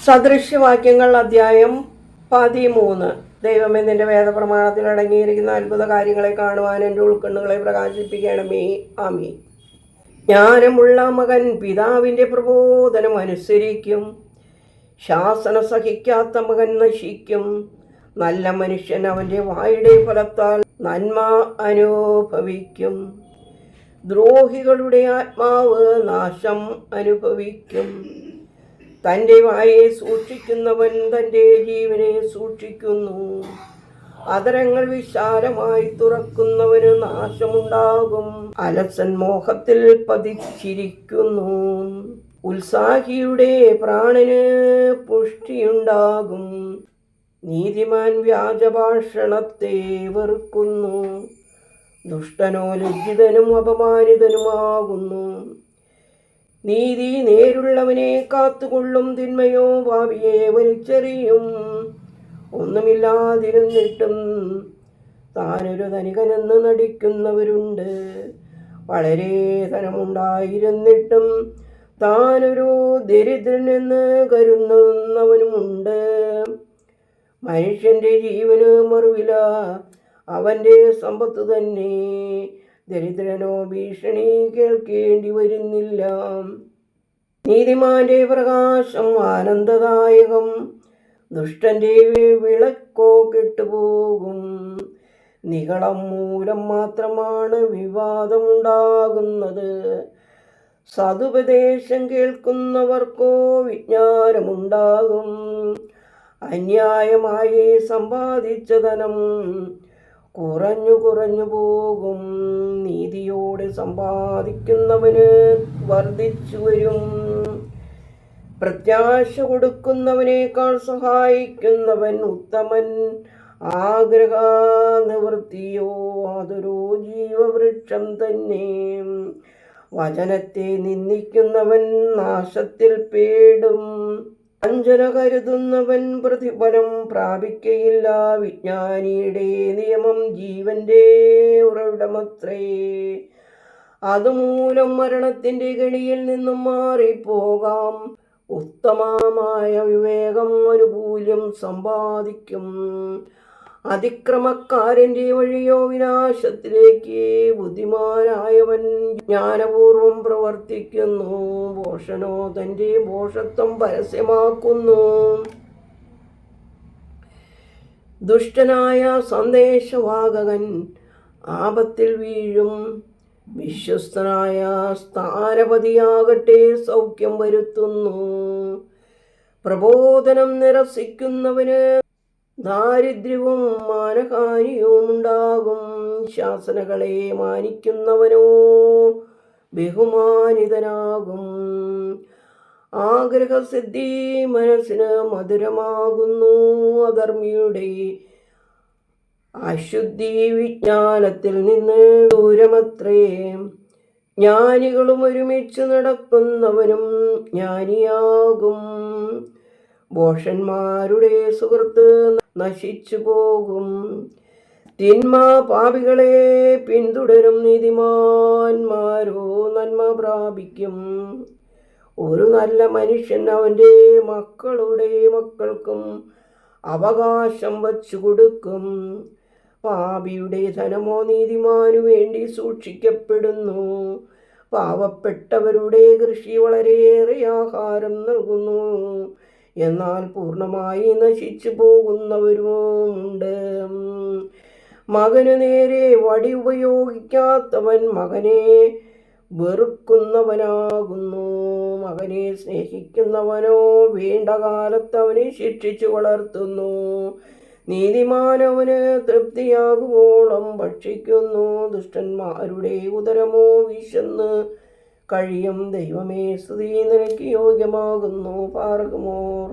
സദൃശ്യവാക്യങ്ങൾ അധ്യായം 13. ദൈവമേ, നിന്റെ വേദപ്രമാണത്തിൽ അടങ്ങിയിരിക്കുന്ന അത്ഭുത കാര്യങ്ങളെ കാണുവാൻ എൻ്റെ ഉൾക്കണ്ണുകളെ പ്രകാശിപ്പിക്കണമേ. ആമീൻ. ജ്ഞാനമുള്ള മകൻ പിതാവിൻ്റെ പ്രബോധനം അനുസരിക്കും. ശാസന സഹിക്കാത്ത മകൻ നശിക്കും. നല്ല മനുഷ്യൻ അവൻ്റെ വായുടെ ഫലത്താൽ നന്മ അനുഭവിക്കും. ദ്രോഹികളുടെ ആത്മാവ് നാശം അനുഭവിക്കും. തൻ്റെ വായെ സൂക്ഷിക്കുന്നവൻ തൻ്റെ ജീവനെ സൂക്ഷിക്കുന്നു. അധരങ്ങൾ വിശാലമായി തുറക്കുന്നവന് നാശമുണ്ടാകും. അലസൻ മോഹത്തിൽ പതിച്ചിരിക്കുന്നു. ഉത്സാഹിയുടെ പ്രാണന് പുഷ്ടിയുണ്ടാകും. നീതിമാൻ വ്യാജഭാഷണത്തെ വെറുക്കുന്നു. ദുഷ്ടനോ ലജ്ജിതനും അപമാനിതനുമാകുന്നു. നീതി നേരുള്ളവനെ കാത്തുകൊള്ളും. തിന്മയോ ഭാവിയെ വലിച്ചെറിയും. ഒന്നുമില്ലാതിരുന്നിട്ടും താനൊരു ധനികനെന്ന് നടിക്കുന്നവരുണ്ട്. വളരെ ധനമുണ്ടായിരുന്നിട്ടും താനൊരു ദരിദ്രനെന്ന് കരുതുന്നവനുമുണ്ട്. മനുഷ്യൻ്റെ ജീവന് മറുവില അവൻ്റെ സമ്പത്ത് തന്നെ. ദരിദ്രനോ ഭീഷണി കേൾക്കേണ്ടി വരുന്നില്ല. നീതിമാന്റെ പ്രകാശം ആനന്ദദായകം. ദുഷ്ടന്റെ വിളക്കോ കെട്ടുപോകും. നിഗളം മൂലം മാത്രമാണ് വിവാദമുണ്ടാകുന്നത്. സതുപദേശം കേൾക്കുന്നവർക്കോ വിജ്ഞാനമുണ്ടാകും. അന്യായമായി സമ്പാദിച്ച ധനം കുറഞ്ഞു കുറഞ്ഞു പോകും. നീതിയോടെ സമ്പാദിക്കുന്നവന് വർദ്ധിച്ചു വരും. പ്രത്യാശ കൊടുക്കുന്നവനേക്കാൾ സഹായിക്കുന്നവൻ ഉത്തമൻ. ആഗ്രഹ നിവൃത്തിയോ അതൊരു ജീവവൃക്ഷം തന്നെ. വചനത്തെ നിന്ദിക്കുന്നവൻ നാശത്തിൽ പേടും. വഞ്ചന കരുതുന്നവൻ പ്രതിഫലം പ്രാപിക്കയില്ല. വിജ്ഞാനിയുടെ നിയമം ജീവന്റെ ഉറവിടമത്രേ. അതുമൂലം മരണത്തിന്റെ കെണിയിൽ നിന്നും മാറിപ്പോകാം. ഉത്തമമായ വിവേകം അനുകൂല്യം സമ്പാദിക്കും. അതിക്രമക്കാരൻ്റെ വഴിയോ വിനാശത്തിലേക്ക്. ബുദ്ധിമാനായവൻ ജ്ഞാനപൂർവം പ്രവർത്തിക്കുന്നു. ഭോഷനോ തൻ്റെ ഭോഷത്വം പരസ്യമാക്കുന്നു. ദുഷ്ടനായ സന്ദേശവാഹകൻ ആപത്തിൽ വീഴും. വിശ്വസ്തനായ സ്ഥാനപതിയാകട്ടെ സൗഖ്യം വരുത്തുന്നു. പ്രബോധനം നിരസിക്കുന്നവന് ദാരിദ്ര്യവും മാനഹാനിയും ഉണ്ടാകും. ശാസനകളെ മാനിക്കുന്നവനോ ബഹുമാനിതനാകും. ആഗ്രഹസിദ്ധി മനസ്സിന് മധുരമാകുന്നു. അധർമ്മിയുടെ അശുദ്ധി വിജ്ഞാനത്തിൽ നിന്ന് ദൂരമത്രേ. ജ്ഞാനികളും ഒരുമിച്ച് നടക്കുന്നവനും ജ്ഞാനിയാകും. ഭോഷന്മാരുടെ സുഹൃത്ത് നശിച്ചു പോകും. തിന്മ പാപികളെ പിന്തുടരും. നീതിമാന്മാരോ നന്മ പ്രാപിക്കും. ഒരു നല്ല മനുഷ്യൻ അവൻ്റെ മക്കളുടെ മക്കൾക്കും അവകാശം വച്ചു കൊടുക്കും. പാപിയുടെ ധനമോ നീതിമാനു വേണ്ടി സൂക്ഷിക്കപ്പെടുന്നു. പാവപ്പെട്ടവരുടെ കൃഷി വളരെയേറെ ആഹാരം നൽകുന്നു. എന്നാൽ പൂർണ്ണമായി നശിച്ചു പോകുന്നവരുമുണ്ട്. മകനു നേരെ വടി ഉപയോഗിക്കാത്തവൻ മകനെ വെറുക്കുന്നവനാകുന്നു. മകനെ സ്നേഹിക്കുന്നവനോ വേണ്ട കാലത്ത് അവനെ ശിക്ഷിച്ചു വളർത്തുന്നു. നീതിമാനവന് തൃപ്തിയാകുവോളം ഭക്ഷിക്കുന്നു. ദുഷ്ടന്മാരുടെ ഉദരമോ വിശന്ന് കഴിയും. ദൈവമേ, സ്തുതി നിനക്ക് യോഗ്യമാകുന്നു. പാർക്കുമോർ.